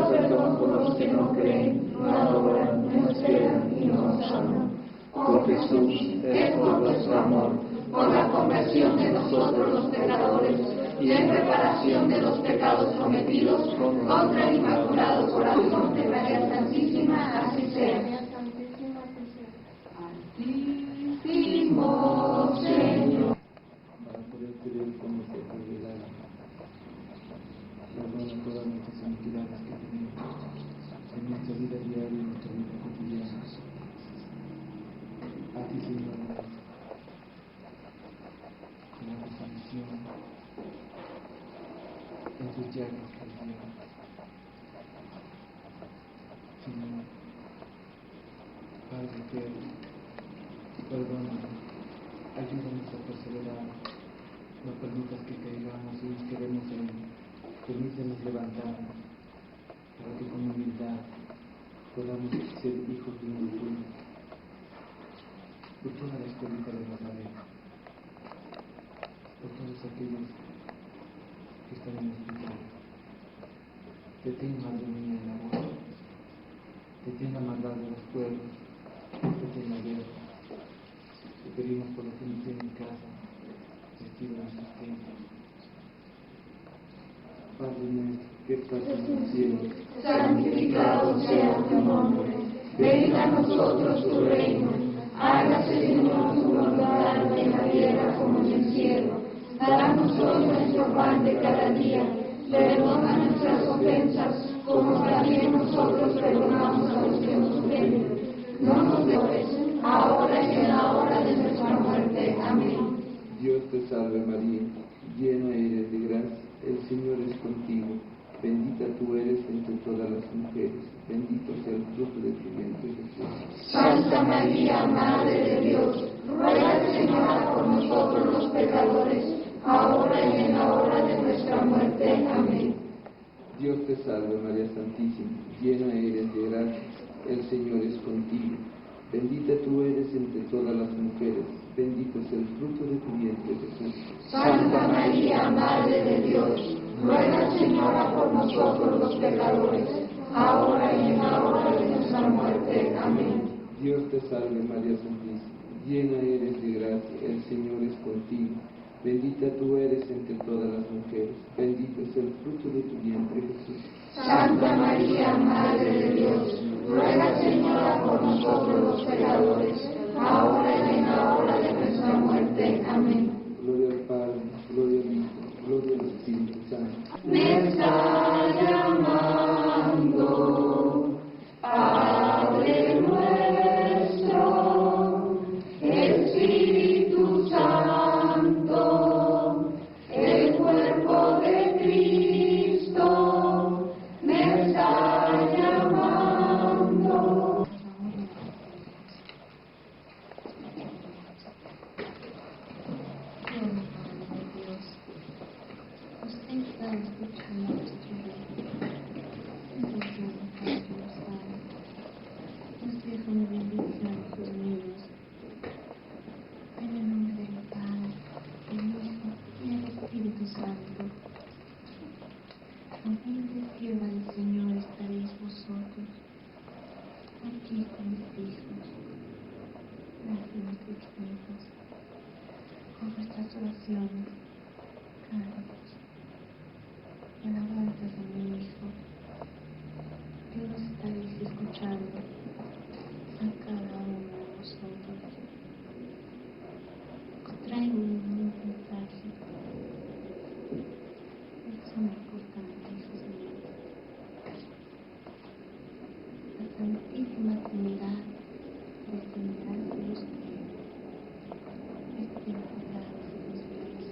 perdón por los que no creen, no adoran, no esperan y no nos aman. Oh Jesús, es por vuestro amor, por la conversión de nosotros los pecadores y en reparación de los pecados cometidos contra el Inmaculado Corazón de María Santísima, así sea. Altísimo Señor. Para poder tener con nosotros el alma. Perdona todas nuestras iniquidades que tenemos en nuestra vida diaria y en nuestra vida cotidiana. A ti, Señor, con la resurrección, en tus llagas, Señor. Señor, Padre eterno, perdónanos, ayúdanos a perseverar, no permitas que caigamos y nos quedemos en él. Permítanos levantarnos para que con humildad podamos ser hijos de un pueblo. Por toda la escuelita de Nazaret, por todos aquellos que están en el hospital. Detén, Madre mía, el amor. Detén la maldad de los pueblos. Detén la guerra. Te pedimos por los que no tienen casa, vestido de sustento. Padre nuestro, que estás en el cielo, santificado sea tu nombre. Venga a nosotros tu reino. Hágase, Señor, tu voluntad en la tierra como en el cielo. Danos hoy nuestro pan de cada día. Perdona nuestras ofensas, como también nosotros perdonamos a los que nos ofenden. No nos dejes, ahora y en la hora de nuestra muerte. Amén. Dios te salve María, llena eres de gracia, el Señor es contigo. Bendita tú eres entre todas las mujeres, bendito sea el fruto de tu vientre Jesús. Santa María, Madre de Dios, ruega, Señora, por nosotros los pecadores, ahora y en la hora de nuestra muerte. Amén. Dios te salve María Santísima, llena eres de gracia, el Señor es contigo. Bendita tú eres entre todas las mujeres, bendito es el fruto de tu vientre Jesús. Santa María, Madre de Dios, ruega, Señora, por nosotros los pecadores, ahora y en la hora de nuestra muerte. Amén. Dios te salve María Santísima, llena eres de gracia, el Señor es contigo. Bendita tú eres entre todas las mujeres, bendito es el fruto de tu vientre Jesús. Santa María, Madre de Dios, ruega, Señora, por nosotros los pecadores, ahora y en la hora de nuestra muerte. Amén. Gloria al Padre, gloria al Hijo, gloria al Espíritu Santo. Me está llamando, Padre nuestro, Espíritu Santo, el cuerpo de Cristo me está llamando. Usted está escuchando nuestro nos deja una bendición a sus niños. En el nombre del Padre, del Hijo y del Espíritu Santo. Con bendición al Señor estaréis vosotros, aquí con mis hijos, gracias a tus hijos, con vuestras oraciones, cánticos y alabanzas a mi Hijo, que nos estaréis escuchando a cada uno de vosotros. Traigo un mensaje. Es muy importante, hijos míos. La Santísima Trinidad descenderá de los cielos, vestirá de blanco sus pies,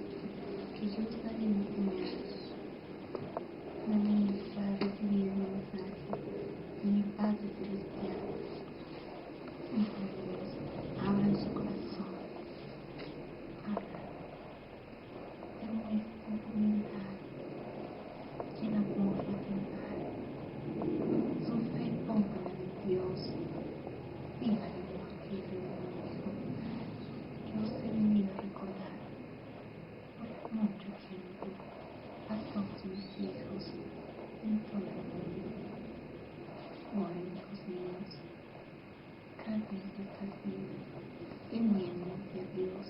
de estas vidas, enmiéndense a Dios,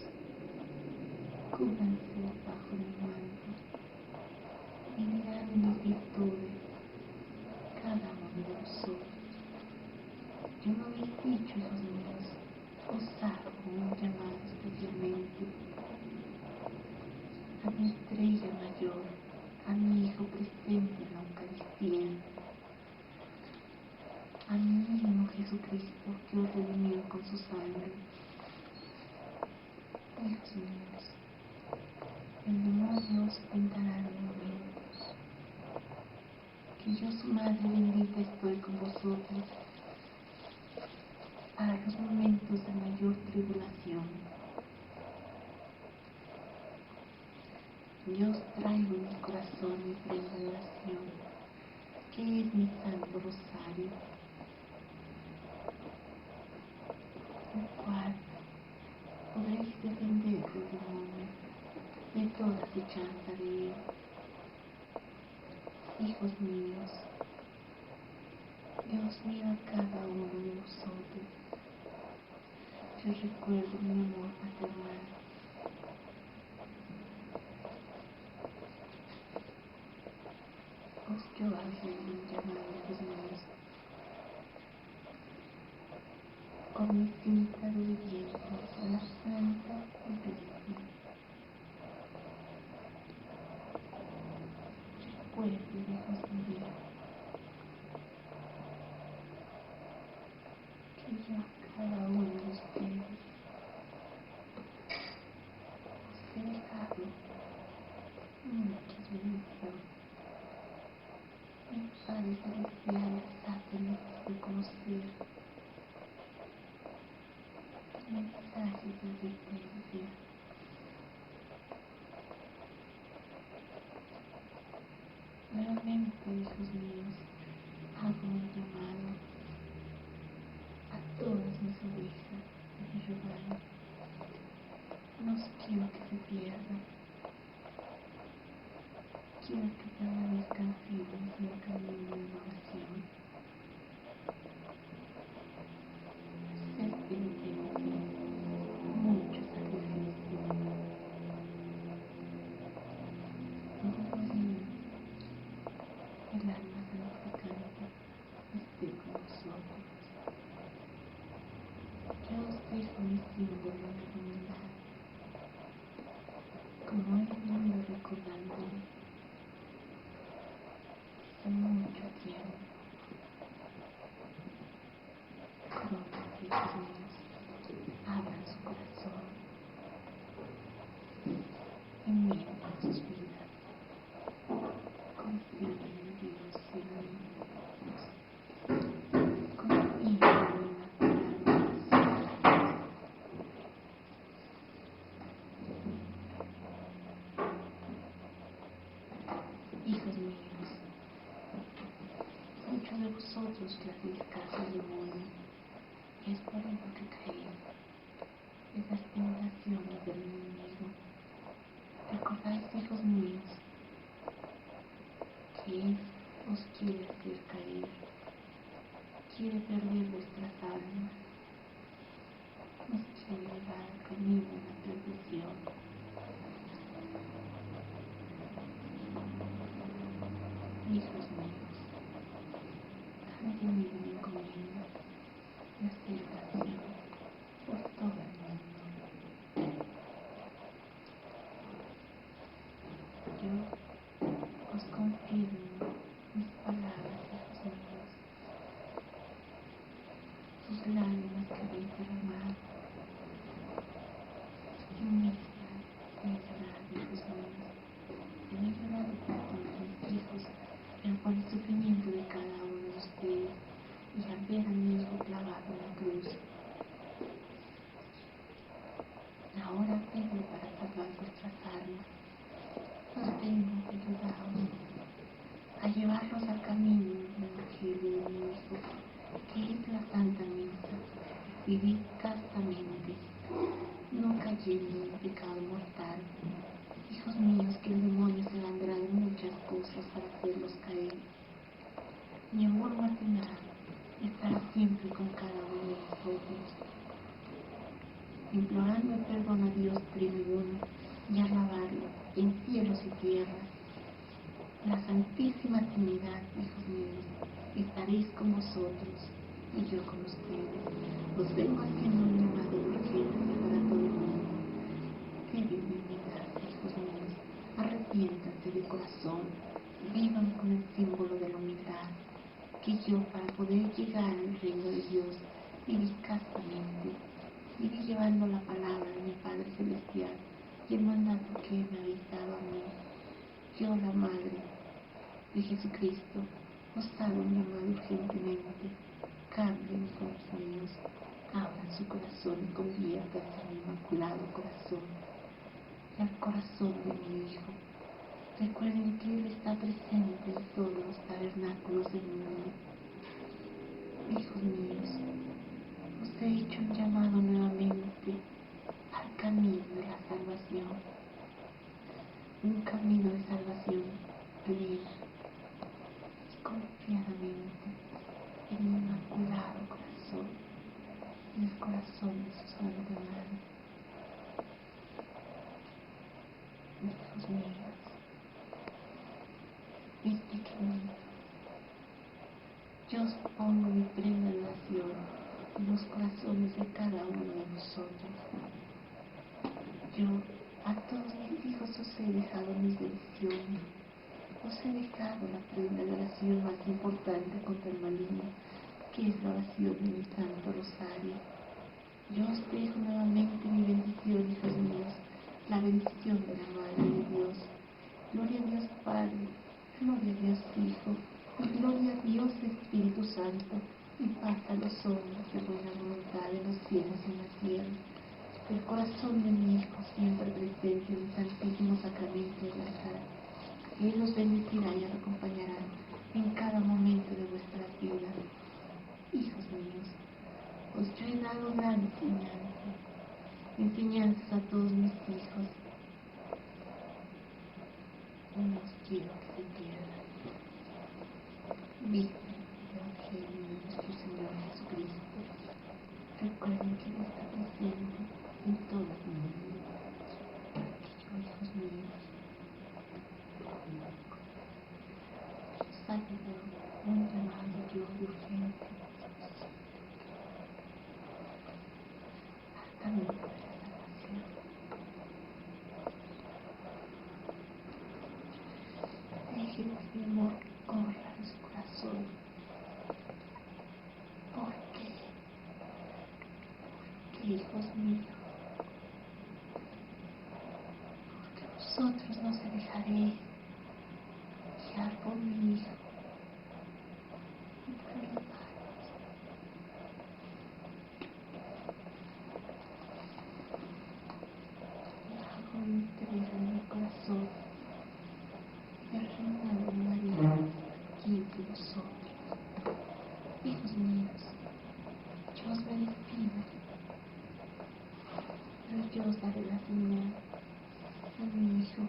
cúbranse bajo mi manto y mirad en mis virtudes cada uno de vosotros. Yo no habéis dicho, hijos míos, os hago un llamado especialmente a mi estrella mayor, a mi Hijo presente en la Eucaristía, a mi mismo Jesucristo que os redimió con su sangre. Hijos míos, el demonio os pintará de momentos, que yo, su Madre bendita, estoy con vosotros para los momentos de mayor tribulación. Yo os traigo en mi corazón mi prenda de oración, que es mi Santo Rosario, el cual podréis defender del demonio, de toda acechanza de él. Hijos míos, yo os miro a cada uno de vosotros. Yo recuerdo mi amor paternal. Yo hago un llamado, hijos míos, con mi infinita obediencia a la Santa Iglesia. Recuerden, hijos míos, que yo a cada uno de ustedes os he dejado muchas bendiciones. Mi Padre Celestial está feliz de conocer mensajes de advertencia. Nuevamente, hijos míos, hago un llamado a todas mis ovejas de mi rebaño. No quiero que se pierdan. Quiero que permanezcan firmes en el camino de la oración. Sed penitentes, mucho sacrificio. Todos los días, el alma santificante esté con nosotros. Yo os dejo mi símbolo en la humanidad, como he venido recordándole mucho tiempo. Pronto, hijos míos, abran su corazón, enmienden sus vidas, confíen en Dios ciegamente, confíen en la palabra. Hijos míos, muchos de vosotros que hacéis caso al demonio, es por ello que caéis en las tentaciones del enemigo. Recordáis, hijos míos, que él os quiere hacer caer, quiere perder vuestras almas, nos quiere llevar al camino de la perdición. Hijos míos, han tenido mi encomienda de hacer oración por todo el mundo. Yo os confirmo mis palabras, hijos míos, sus lágrimas que habéis derramado. Yo misma he llorado, hijos míos, he llorado por todos mis hijos, pero por el sufrimiento de cada uno de ustedes y al ver a mi Hijo clavado en la cruz. Ahora vengo para salvar vuestras almas. Os vengo a ayudaros, a llevarlos al camino del Evangelio de mi Hijo, que es la Santa Misa. Vivid castamente, no cayendo en pecado mortal. Hijos míos, que el demonio se vendrá de muchas cosas para hacerlos caer. Mi amor maternal estará siempre con cada uno de vosotros. implorando el perdón a Dios Trino y Uno, y alabarlo en cielos y tierras. La Santísima Trinidad, hijos míos, estaréis con vosotros, y yo con ustedes. Os vengo haciendo un llamado urgente para todo el mundo. Deben humillarse, hijos míos, arrepiéntanse de corazón, vivan con el símbolo de la humildad, que yo, para poder llegar al reino de Dios, viví castamente, viví llevando la palabra de mi Padre Celestial y el mandato que Él me habéis dado a mí. Yo, la Madre de Jesucristo, os hago un llamado urgentemente. Cambien, hijos míos, abran su corazón y conviértanse en mi inmaculado corazón, el corazón de mi Hijo. Recuerden que Él está presente en todos los tabernáculos del mundo. Hijos míos, os he hecho un llamado nuevamente al camino de la salvación, un camino de salvación plena y confiadamente en mi inmaculado corazón, en el corazón de su Santa Madre. Hijos míos, mis pequeñitos, yo os pongo mi prenda de oración en los corazones de cada uno de vosotros. Yo a todos mis hijos os he dejado mis bendiciones, os he dejado la prenda de oración más importante contra el maligno, que es la oración de mi Santo Rosario. Yo os dejo nuevamente mi bendición, hijos míos, la bendición de la Madre de Dios. Gloria a Dios Padre, gloria a Dios Hijo, y gloria a Dios Espíritu Santo, y paz a los hombres de buena voluntad en los cielos y en la tierra. El corazón de mi Hijo siempre presente en el Santísimo Sacramento del altar. Él los bendecirá y os acompañará en cada momento de vuestras vidas. Hijos míos, os yo he dado gran enseñanzas a todos mis hijos. No os quiero que se pierdan. Vivan el Evangelio de nuestro Señor Jesucristo. Recuerden que Él está presente en todo el mundo. Hijos míos, os hago un llamado yo urgente al camino de la salvación. Dejen que mi amor corra en su corazón. ¿Por qué? Porque, hijos míos, porque vosotros no se dejaréis guiar por mi Hijo y por mis padres. Hago mi entrega en mi corazón y el reinado de María aquí entre vosotros. Hijos míos, yo os me despido, pero yo os daré la señal a mi Hijo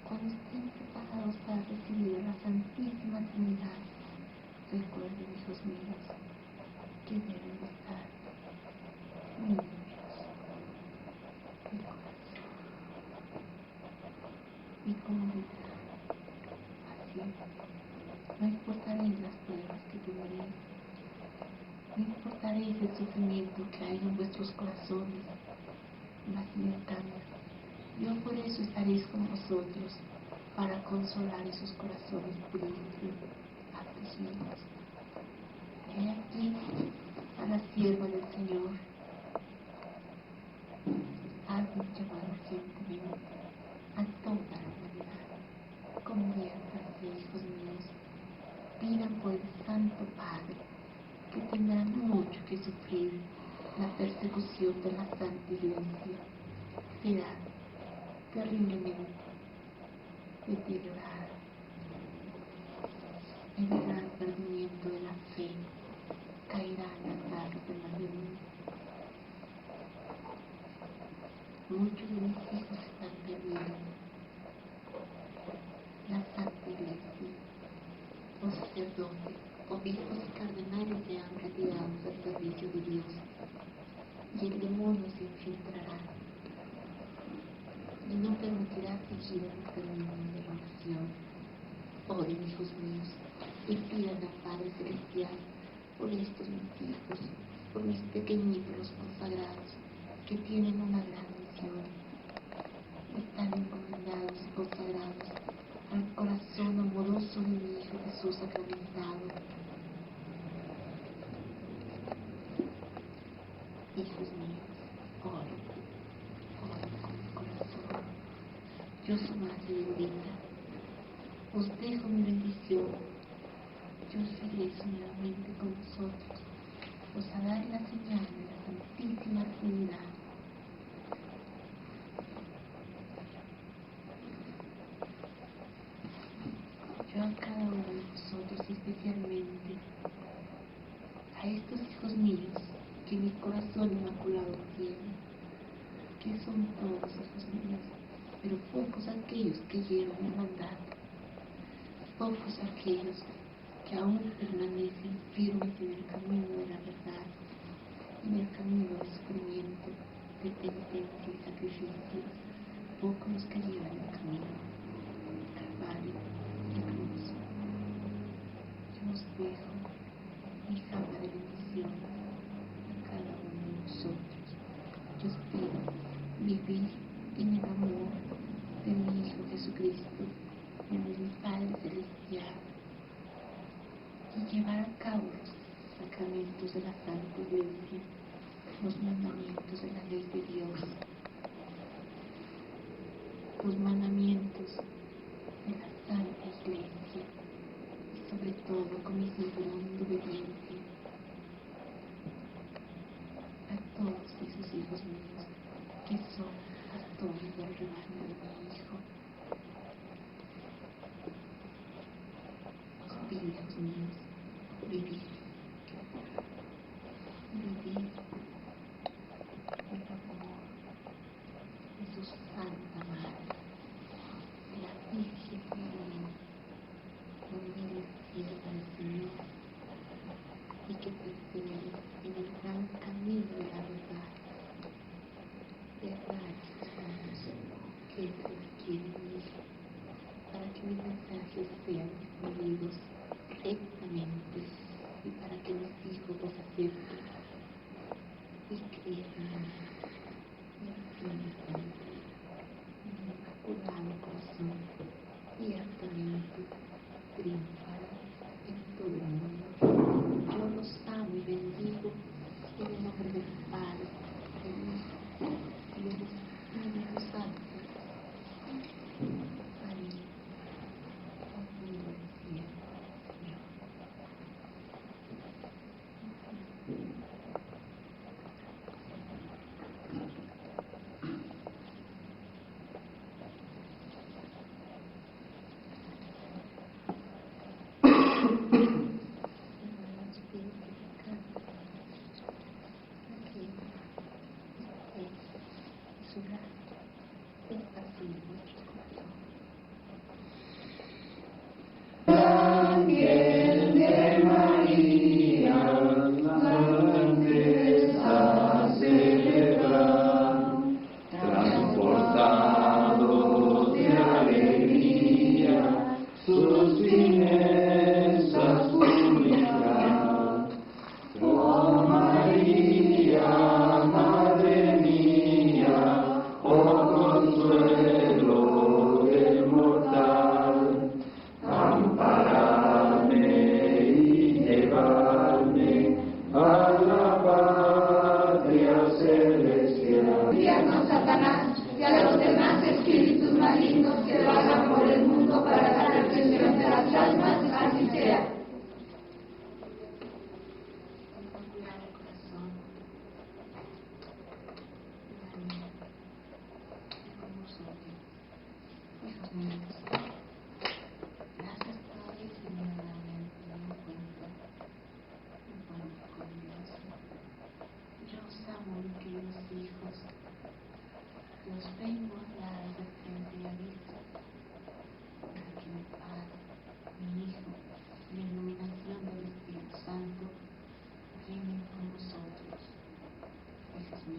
cuando estén preparados para recibir a la Santísima Trinidad. Recuerden, hijos míos, que deben estar limpios de corazón y con humildad. Así, no importaréis las pruebas que tendréis, no importaréis el sufrimiento que hay en vuestros corazones, mas en cambio, yo por eso estaréis con vosotros, para consolar esos corazones tristes, afligidos. He aquí a la sierva del Señor. Hago un llamado urgentemente a toda la humanidad. Conviértanse, hijos míos. Pidan por el Santo Padre, que tendrá mucho que sufrir la persecución de la Santa Iglesia. Será terriblemente deteriorada. El gran perdimiento de la fe caerá en las garras del maligno. Muchos de mis hijos están perdidos. La Santa Iglesia, los sacerdotes, obispos y cardenales se han retirado del servicio de Dios. y el demonio se infiltrará y no permitirá seguir el camino de la oración. Oren, hijos míos, y pidan al Padre Celestial por estos mis hijos, por mis pequeñitos consagrados, que tienen una gran misión. Están encomendados y consagrados al corazón amoroso de mi Hijo Jesús sacramentado. Hijos míos, oren con mi corazón. Yo, su Madre bendita, os dejo mi bendición. Yo seguiré someramente con vosotros, os daré la señal de la Santísima Trinidad. Yo a cada uno de vosotros, especialmente a estos hijos míos que mi corazón inmaculado tiene, que son todos hijos míos, pero pocos aquellos que llevan hermandad, pocos aquellos que aún permanecen firmes en el camino de la verdad, en el camino del sufrimiento, de penitencia y sacrificio, pocos los que llevan el camino, Calvario y cruz. Yo os dejo mi cama de bendición a cada uno de vosotros. Yo os pido vivir en el amor de mi Hijo Jesucristo, en el de mi Padre Celestial, y llevar a cabo los sacramentos de la Santa Iglesia, los mandamientos de la ley de Dios, los mandamientos de la Santa Iglesia, y sobre todo con mi cinturón de obediencia a todos esos hijos míos que son pastores del rebaño de mi Hijo. Os pido, hijos míos, vivir el amor de su Santa Madre, de la Virgen María, donde eres sierva del Señor, y que persevere en el gran camino de la verdad. Verdad, hijos míos, que es lo que quiere mi Hijo, para que mis mensajes sean difundidos rectamente y para que mis hijos los acepten y crean en mí, y así me sienten en mi inmaculado corazón y altamente triunfar en todo el mundo. Yo los amo y bendigo en el nombre del Padre, del Hijo y del Espíritu Santo. Amén. Conmigo decía Señor. Ángel de María, antes a celebrar, transportados de alegría, sus fines a publicar. Oh María, Madre mía, oh consuelo del mortal, ampararme y llevarme a la patria celestial. Infierno, Satanás, y a los demás espíritus malignos que vagan por el mundo para la perdición de las almas, así sea. Gracias, Padre, que me tenido en cuenta. Bueno, con Dios. Yo os amo, mis queridos hijos. Los vengo a hablar de frente y a vista, para que mi Padre, mi Hijo, y la iluminación del Espíritu Santo reinen con vosotros, hijos míos.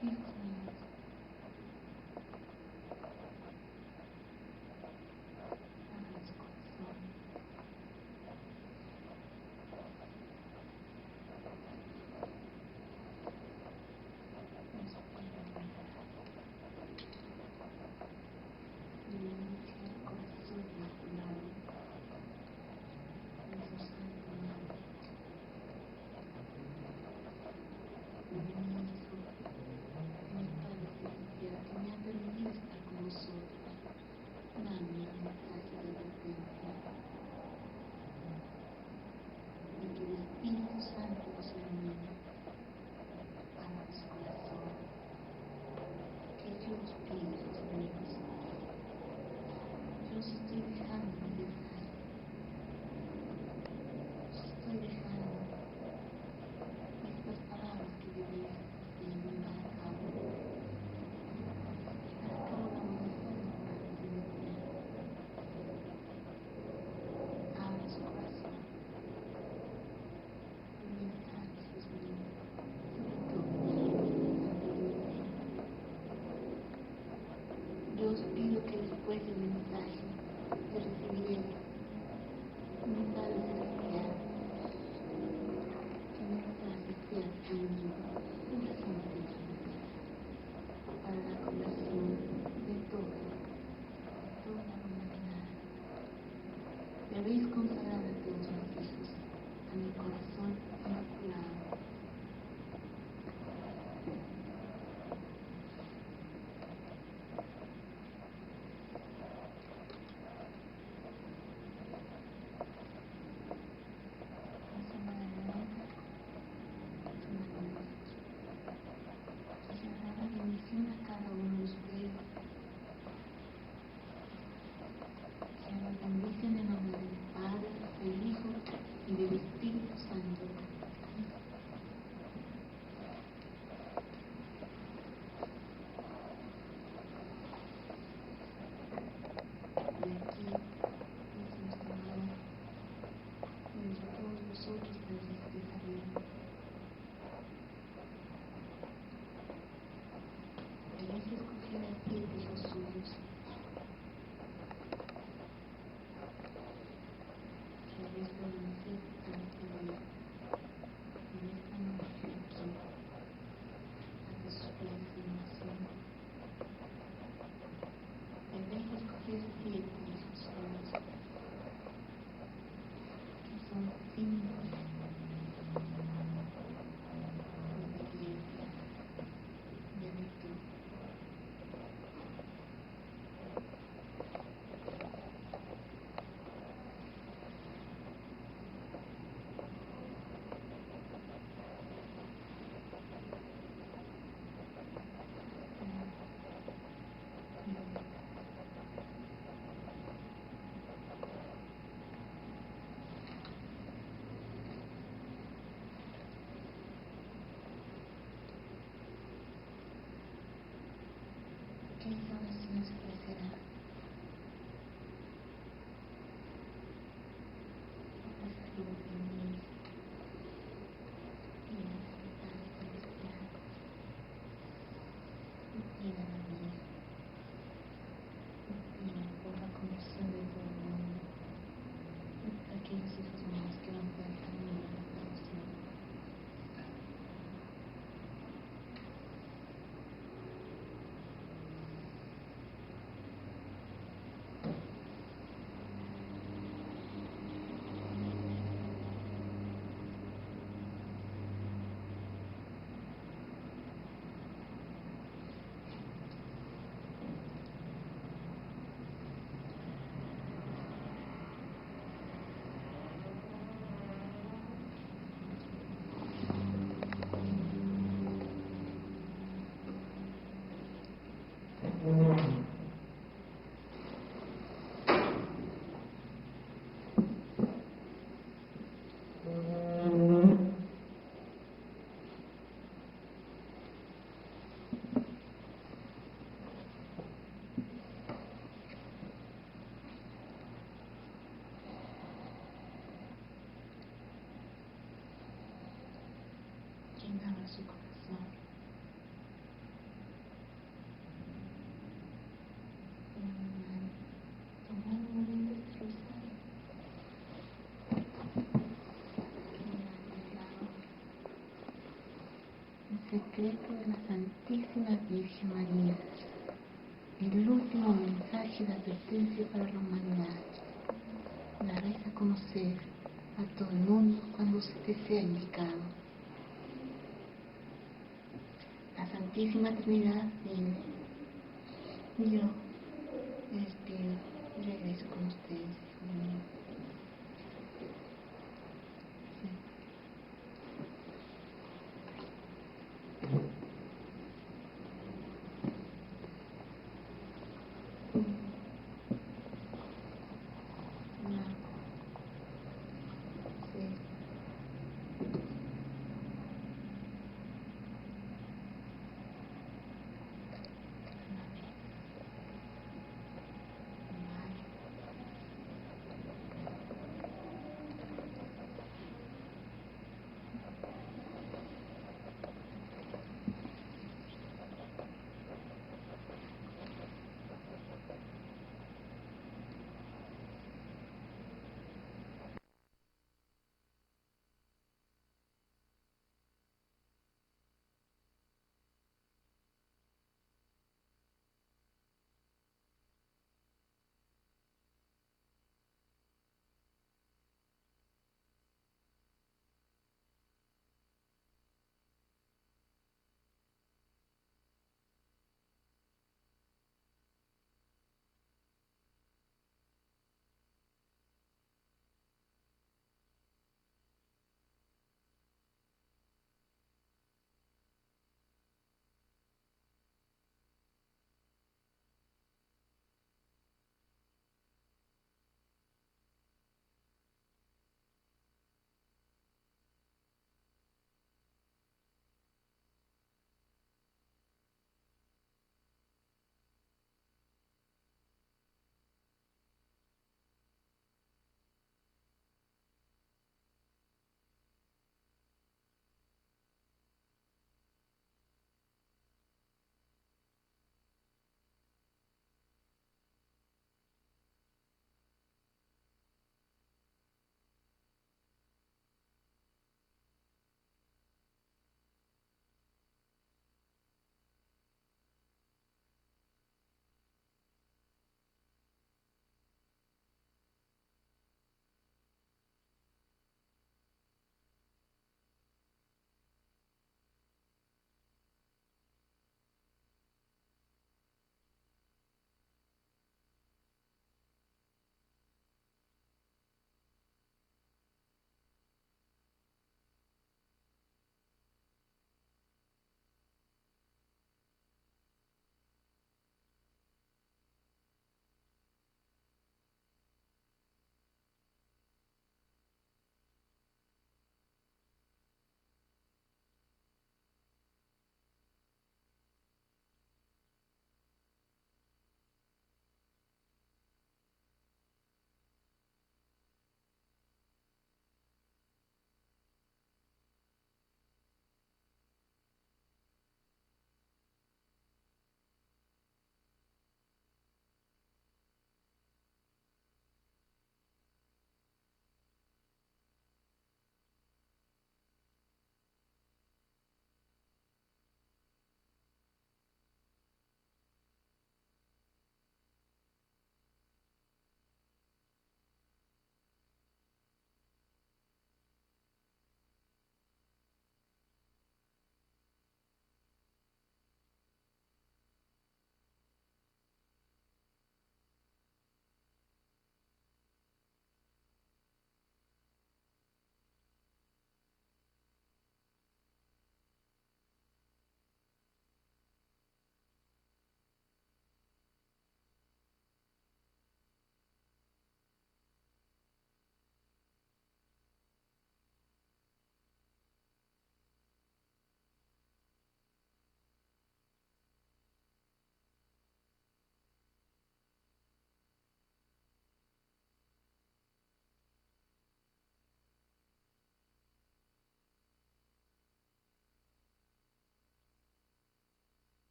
Virgen, abre los corazones. Yo os pido que después del mensaje que recibiréis, mi Padre Celestial, que mi mensaje sea en mí una sentencia para la conversión de toda la humanidad. Debéis consagrar a todos mis hijos a mi corazón inmaculado. ¿Qué oración se ofrecerá? Ofrecerlo de mí y la Padre Celestial. Y pida a María. Y pida por la conversión de todo el mundo. Y por aquellos hijos míos que van por el camino de la salvación. Quien abra su corazón el secreto de la Santísima Virgen María, el último mensaje de advertencia para la humanidad. Daréis a conocer a todo el mundo cuando se te sea indicado. La Santísima Trinidad viene y yo me despido y regreso con ustedes, hijos míos. Sí.